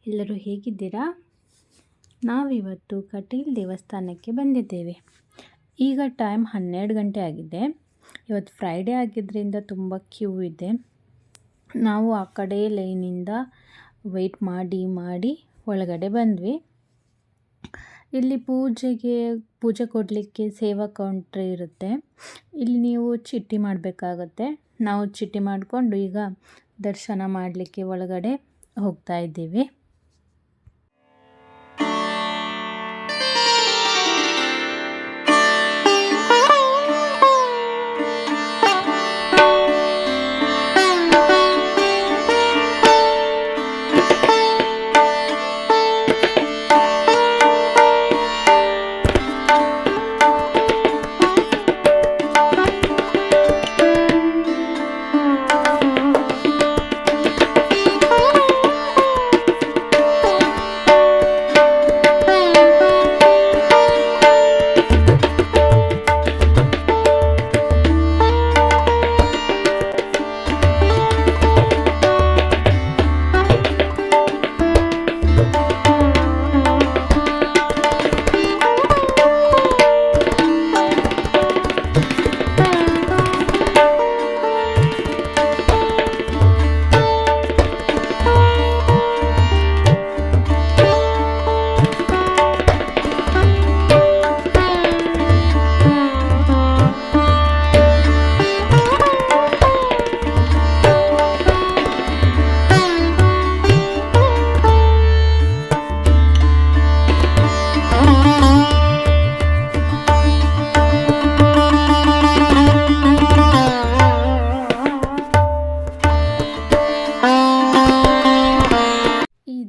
ಎಲ್ಲರೂ ಹೇಗಿದ್ದೀರಾ? ನಾವಿವತ್ತು ಕಟೀಲ್ ದೇವಸ್ಥಾನಕ್ಕೆ ಬಂದಿದ್ದೇವೆ. ಈಗ ಟೈಮ್ 12 ಗಂಟೆ ಆಗಿದೆ. ಇವತ್ತು ಫ್ರೈಡೇ ಆಗಿದ್ದರಿಂದ ತುಂಬ ಕ್ಯೂ ಇದೆ. ನಾವು ಆ ಕಡೆ ಲೈನಿಂದ ವೆಯ್ಟ್ ಮಾಡಿ ಒಳಗಡೆ ಬಂದ್ವಿ. ಇಲ್ಲಿ ಪೂಜೆ ಕೊಡಲಿಕ್ಕೆ ಸೇವಾ ಕೌಂಟ್ರ್ ಇರುತ್ತೆ. ಇಲ್ಲಿ ನೀವು ಚೀಟಿ ಮಾಡಬೇಕಾಗತ್ತೆ. ನಾವು ಚೀಟಿ ಮಾಡಿಕೊಂಡು ಈಗ ದರ್ಶನ ಮಾಡಲಿಕ್ಕೆ ಒಳಗಡೆ ಹೋಗ್ತಾ ಇದ್ದೀವಿ.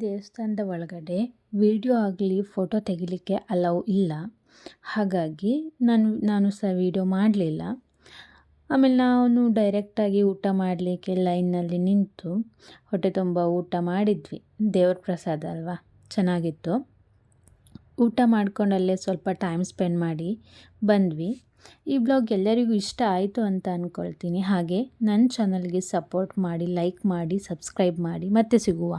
ದೇವಸ್ಥಾನದ ಒಳಗಡೆ ವಿಡಿಯೋ ಆಗಲಿ ಫೋಟೋ ತೆಗಿಲಿಕ್ಕೆ ಅಲೌ ಇಲ್ಲ. ಹಾಗಾಗಿ ನಾನು ಸಹ ವಿಡಿಯೋ ಮಾಡಲಿಲ್ಲ. ಆಮೇಲೆ ನಾವು ಡೈರೆಕ್ಟಾಗಿ ಊಟ ಮಾಡಲಿಕ್ಕೆ ಲೈನ್ನಲ್ಲಿ ನಿಂತು ಹೊಟ್ಟೆ ತುಂಬ ಊಟ ಮಾಡಿದ್ವಿ. ದೇವ್ರ ಪ್ರಸಾದ ಅಲ್ವಾ, ಚೆನ್ನಾಗಿತ್ತು. ಊಟ ಮಾಡ್ಕೊಂಡಲ್ಲೇ ಸ್ವಲ್ಪ ಟೈಮ್ ಸ್ಪೆಂಡ್ ಮಾಡಿ ಬಂದ್ವಿ. ಈ ಬ್ಲಾಗ್ ಎಲ್ಲರಿಗೂ ಇಷ್ಟ ಆಯಿತು ಅಂತ ಅಂದ್ಕೊಳ್ತೀನಿ. ಹಾಗೆ ನನ್ನ ಚಾನಲ್ಗೆ ಸಪೋರ್ಟ್ ಮಾಡಿ, ಲೈಕ್ ಮಾಡಿ, ಸಬ್ಸ್ಕ್ರೈಬ್ ಮಾಡಿ. ಮತ್ತೆ ಸಿಗುವ.